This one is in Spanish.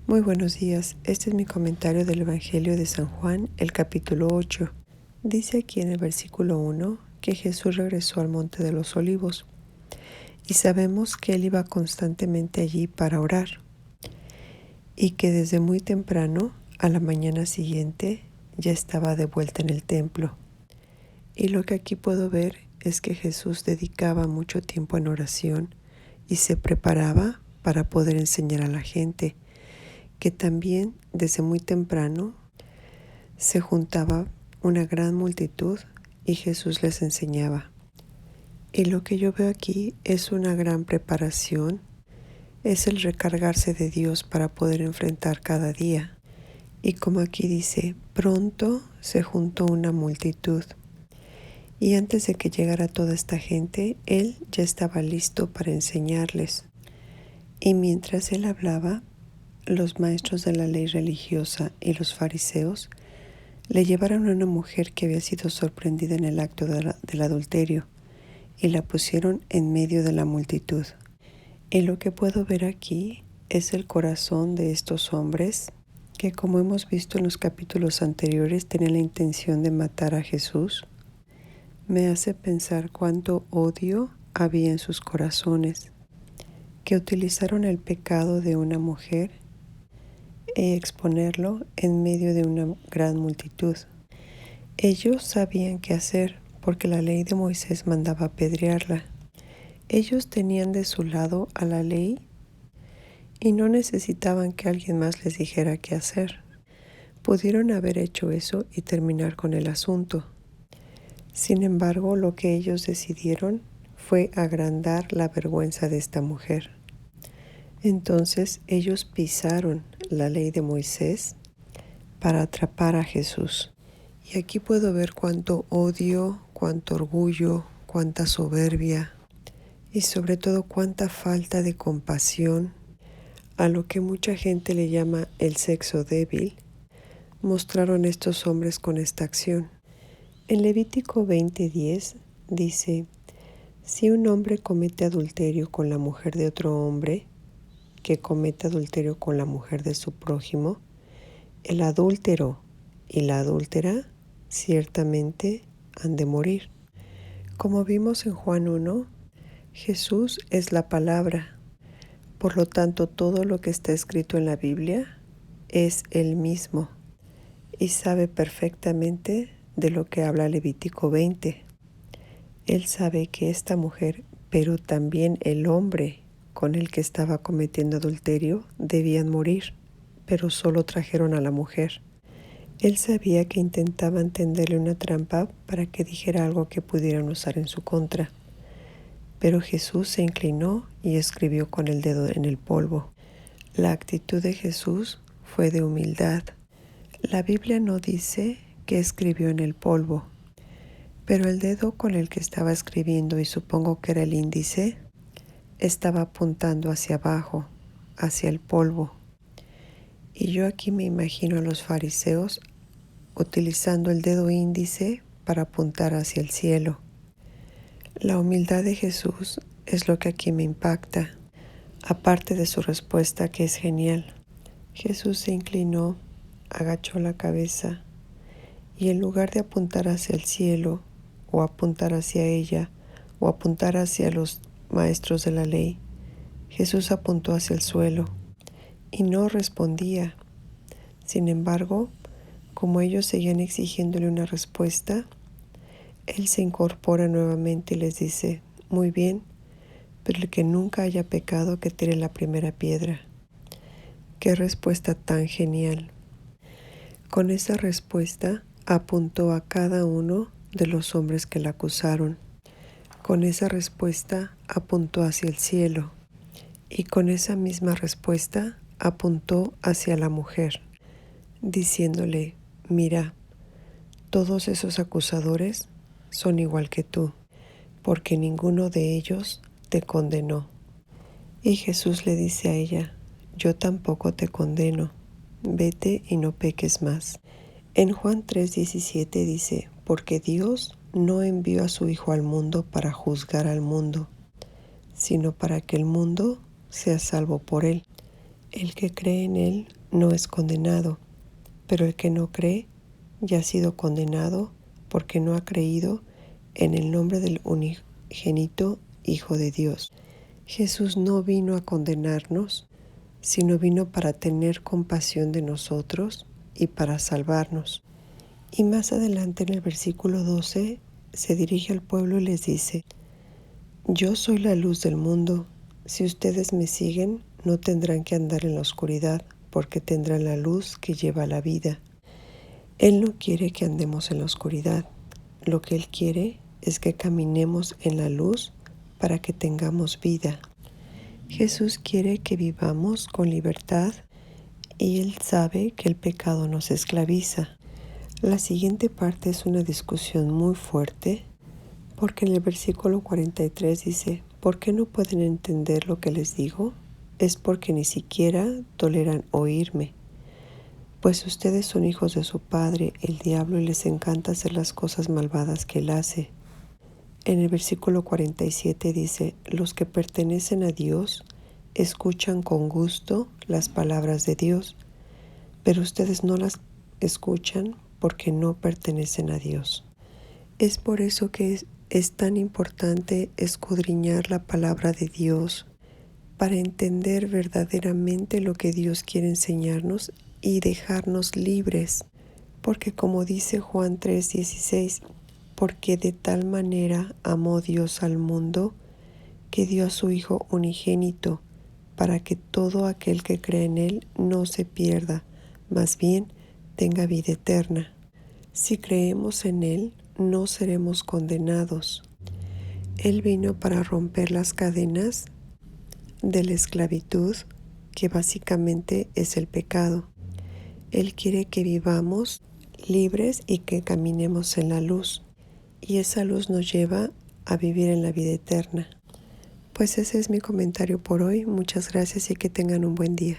Muy buenos días, este es mi comentario del Evangelio de San Juan, el capítulo 8. Dice aquí en el versículo 1 que Jesús regresó al Monte de los Olivos y sabemos que él iba constantemente allí para orar y que desde muy temprano, a la mañana siguiente, ya estaba de vuelta en el templo. Y lo que aquí puedo ver es que Jesús dedicaba mucho tiempo en oración y se preparaba para poder enseñar a la gente, que también desde muy temprano se juntaba una gran multitud y Jesús les enseñaba. Y lo que yo veo aquí es una gran preparación, es el recargarse de Dios para poder enfrentar cada día. Y como aquí dice, pronto se juntó una multitud. Y antes de que llegara toda esta gente, él ya estaba listo para enseñarles. Y mientras él hablaba, los maestros de la ley religiosa y los fariseos le llevaron a una mujer que había sido sorprendida en el acto del adulterio y la pusieron en medio de la multitud. Y lo que puedo ver aquí es el corazón de estos hombres que, como hemos visto en los capítulos anteriores, tenían la intención de matar a Jesús. Me hace pensar cuánto odio había en sus corazones, que utilizaron el pecado de una mujer e exponerlo en medio de una gran multitud. Ellos sabían qué hacer porque la ley de Moisés mandaba apedrearla. Ellos tenían de su lado a la ley y no necesitaban que alguien más les dijera qué hacer. Pudieron haber hecho eso y terminar con el asunto. Sin embargo, lo que ellos decidieron fue agrandar la vergüenza de esta mujer. Entonces ellos pisaron la ley de Moisés para atrapar a Jesús. Y aquí puedo ver cuánto odio, cuánto orgullo, cuánta soberbia y sobre todo cuánta falta de compasión, a lo que mucha gente le llama el sexo débil, mostraron estos hombres con esta acción. En Levítico 20:10 dice: si un hombre comete adulterio con la mujer de otro hombre, que comete adulterio con la mujer de su prójimo, el adúltero y la adúltera ciertamente han de morir. Como vimos en Juan 1, Jesús es la palabra. Por lo tanto, todo lo que está escrito en la Biblia es Él mismo y sabe perfectamente de lo que habla Levítico 20. Él sabe que esta mujer, pero también el hombre con el que estaba cometiendo adulterio, debían morir, pero solo trajeron a la mujer. Él sabía que intentaban tenderle una trampa para que dijera algo que pudieran usar en su contra. Pero Jesús se inclinó y escribió con el dedo en el polvo. La actitud de Jesús fue de humildad. La Biblia no dice que escribió en el polvo, pero el dedo con el que estaba escribiendo, y supongo que era el índice, estaba apuntando hacia abajo, hacia el polvo. Y yo aquí me imagino a los fariseos utilizando el dedo índice para apuntar hacia el cielo. La humildad de Jesús es lo que aquí me impacta, aparte de su respuesta, que es genial. Jesús se inclinó, agachó la cabeza y en lugar de apuntar hacia el cielo o apuntar hacia ella o apuntar hacia los maestros de la ley, Jesús apuntó hacia el suelo y no respondía. Sin embargo, como ellos seguían exigiéndole una respuesta, Él se incorpora nuevamente y les dice: muy bien, pero el que nunca haya pecado, que tire la primera piedra. ¡Qué respuesta tan genial! Con esa respuesta apuntó a cada uno de los hombres que la acusaron. Con esa respuesta apuntó hacia el cielo. Y con esa misma respuesta apuntó hacia la mujer, diciéndole: mira, todos esos acusadores son igual que tú, porque ninguno de ellos te condenó. Y Jesús le dice a ella: yo tampoco te condeno, vete y no peques más. En Juan 3:17 dice: porque Dios no envió a su Hijo al mundo para juzgar al mundo, sino para que el mundo sea salvo por él. El que cree en Él no es condenado, pero el que no cree ya ha sido condenado porque no ha creído en el nombre del unigénito Hijo de Dios. Jesús no vino a condenarnos, sino vino para tener compasión de nosotros y para salvarnos. Y más adelante en el versículo 12 se dirige al pueblo y les dice: Yo soy la luz del mundo. Si ustedes me siguen, no tendrán que andar en la oscuridad, porque tendrán la luz que lleva a la vida. Él no quiere que andemos en la oscuridad. Lo que Él quiere es que caminemos en la luz para que tengamos vida. Jesús quiere que vivamos con libertad y Él sabe que el pecado nos esclaviza. La siguiente parte es una discusión muy fuerte, porque en el versículo 43 dice: ¿Por qué no pueden entender lo que les digo? Es porque ni siquiera toleran oírme. Pues ustedes son hijos de su padre, el diablo, y les encanta hacer las cosas malvadas que él hace. En el versículo 47 dice: Los que pertenecen a Dios escuchan con gusto las palabras de Dios, pero ustedes no las escuchan porque no pertenecen a Dios. Es por eso que es tan importante escudriñar la palabra de Dios para entender verdaderamente lo que Dios quiere enseñarnos y dejarnos libres. Porque como dice Juan 3:16, porque de tal manera amó Dios al mundo que dio a su Hijo unigénito, para que todo aquel que cree en Él no se pierda, más bien tenga vida eterna. Si creemos en Él, no seremos condenados. Él vino para romper las cadenas de la esclavitud, que básicamente es el pecado. Él quiere que vivamos libres y que caminemos en la luz, y esa luz nos lleva a vivir en la vida eterna. Pues ese es mi comentario por hoy. Muchas gracias y que tengan un buen día.